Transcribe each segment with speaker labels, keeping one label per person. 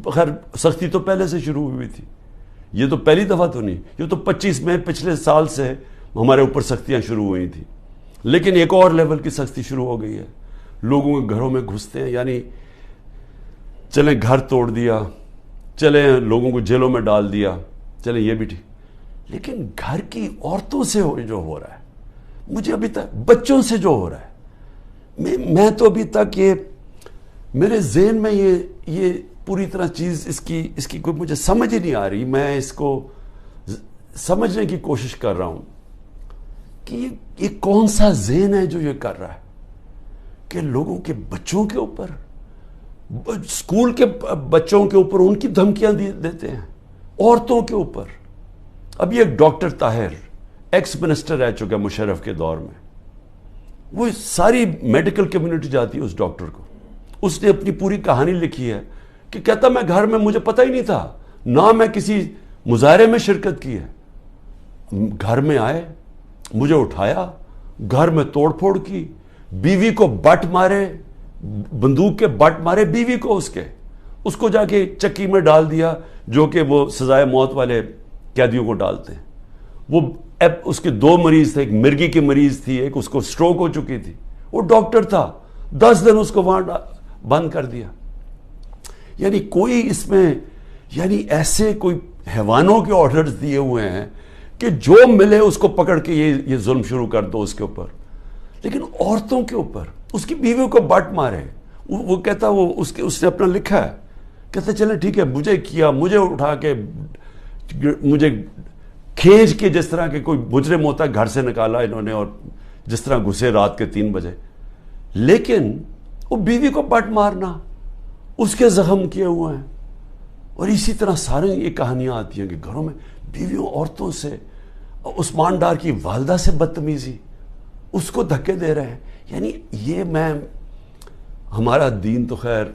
Speaker 1: خیر سختی تو پہلے سے شروع ہوئی تھی، یہ تو پہلی دفعہ تو نہیں، یہ تو 25 میں پچھلے سال سے ہمارے اوپر سختیاں شروع ہوئی تھیں، لیکن ایک اور لیول کی سختی شروع ہو گئی ہے. لوگوں کے گھروں میں گھستے ہیں، یعنی چلیں گھر توڑ دیا، چلیں لوگوں کو جیلوں میں ڈال دیا، چلیں یہ بھی ٹھیک، لیکن گھر کی عورتوں سے جو ہو رہا ہے، مجھے ابھی تک بچوں سے جو ہو رہا ہے، میں تو ابھی تک یہ میرے ذہن میں یہ پوری طرح چیز اس کی کوئی مجھے سمجھ ہی نہیں آ رہی. میں اس کو سمجھنے کی کوشش کر رہا ہوں کہ یہ کون سا ذہن ہے جو یہ کر رہا ہے کہ لوگوں کے بچوں کے اوپر، اسکول کے بچوں کے اوپر ان کی دھمکیاں دیتے ہیں، عورتوں کے اوپر. ابھی ایک ڈاکٹر طاہر ایکس منسٹر رہ چکا مشرف کے دور میں، وہ ساری میڈیکل کمیونٹی جاتی ہے اس ڈاکٹر کو. اس نے اپنی پوری کہانی لکھی ہے کہ کہتا میں گھر میں مجھے پتہ ہی نہیں تھا، نہ میں کسی مظاہرے میں شرکت کی ہے، گھر میں آئے، مجھے اٹھایا، گھر میں توڑ پھوڑ کی، بیوی کو بٹ مارے، بندوق کے بٹ مارے بیوی کو، اس کو جا کے چکی میں ڈال دیا، جو کہ وہ سزائے موت والے قیدیوں کو ڈالتے ہیں. وہ اس کے 2 مریض تھے، ایک مرگی کی مریض تھی، ایک اس کو سٹروک ہو چکی تھی. وہ ڈاکٹر تھا، 10 دن اس کو وہاں بند کر دیا. یعنی کوئی اس میں، یعنی ایسے کوئی حیوانوں کے آرڈرز دیے ہوئے ہیں کہ جو ملے اس کو پکڑ کے یہ ظلم شروع کر دو اس کے اوپر. لیکن عورتوں کے اوپر، اس کی بیویوں کو بٹ مارے. وہ کہتا اس نے اپنا لکھا ہے، کہتا چلے ٹھیک ہے، مجھے کیا، مجھے اٹھا کے، مجھے کھینچ کے، جس طرح کے کوئی مجرم ہوتا ہے گھر سے نکالا انہوں نے، اور جس طرح گھسے رات کے 3 بجے. لیکن وہ بیوی کو بٹ مارنا، اس کے زخم کیے ہوئے ہیں. اور اسی طرح سارے یہ کہانیاں آتی ہیں کہ گھروں میں بیویوں عورتوں سے، عثمان ڈار کی والدہ سے بدتمیزی، اس کو دھکے دے رہے ہیں. یعنی یہ ہمارا دین تو خیر،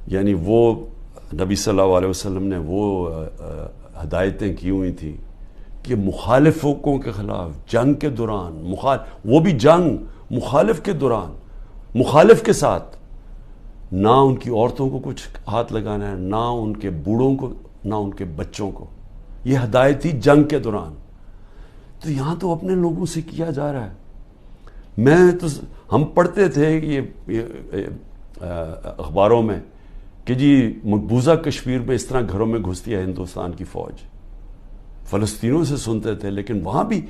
Speaker 1: یعنی وہ نبی صلی اللہ علیہ وسلم نے وہ ہدایتیں کی ہوئی تھیں کہ مخالفوں کے خلاف جنگ کے دوران، وہ بھی جنگ مخالف کے دوران، مخالف کے ساتھ، نہ ان کی عورتوں کو کچھ ہاتھ لگانا ہے، نہ ان کے بوڑھوں کو، نہ ان کے بچوں کو. یہ ہدایت تھی جنگ کے دوران. تو یہاں تو اپنے لوگوں سے کیا جا رہا ہے. ہم پڑھتے تھے یہ اخباروں میں کہ جی مقبوضہ کشمیر میں اس طرح گھروں میں گھستی ہے ہندوستان کی فوج. فلسطینیوں سے سنتے تھے، لیکن وہاں بھی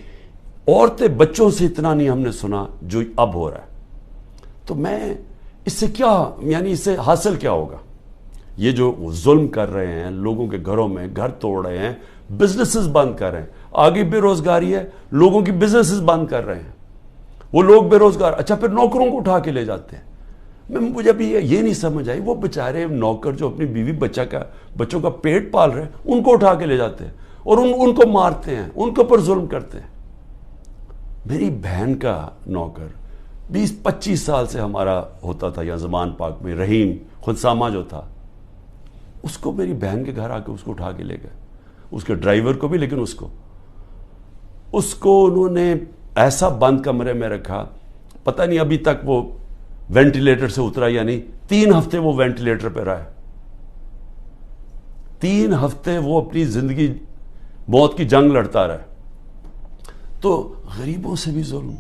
Speaker 1: عورتیں بچوں سے اتنا نہیں ہم نے سنا جو اب ہو رہا ہے. تو میں اس سے کیا، یعنی اس سے حاصل کیا ہوگا؟ یہ جو ظلم کر رہے ہیں لوگوں کے گھروں میں، گھر توڑ رہے ہیں، بزنسز بند کر رہے ہیں، آگے بے روزگاری ہے، لوگوں کی بزنسز بند کر رہے ہیں، وہ لوگ بے روزگار. اچھا پھر نوکروں کو اٹھا کے لے جاتے ہیں. مجھے ابھی یہ نہیں سمجھ آئی، وہ بیچارے نوکر جو اپنی بیوی بچوں کا پیٹ پال رہے ہیں، ان کو اٹھا کے لے جاتے ہیں اور ان کو مارتے ہیں، ان کے اوپر ظلم کرتے ہیں. میری بہن کا نوکر 20-25 سال سے ہمارا ہوتا تھا یہاں زمان پاک میں، رحیم خنسامہ جو تھا، اس کو میری بہن کے گھر آ کے اس کو اٹھا کے لے گئے، اس کے ڈرائیور کو بھی، لیکن اس کو انہوں نے ایسا بند کمرے میں رکھا، پتہ نہیں ابھی تک وہ وینٹیلیٹر سے اترا یا نہیں. 3 ہفتے وہ وینٹیلیٹر پہ رہا ہے. 3 ہفتے وہ اپنی زندگی موت کی جنگ لڑتا رہا. تو غریبوں سے بھی ظلم.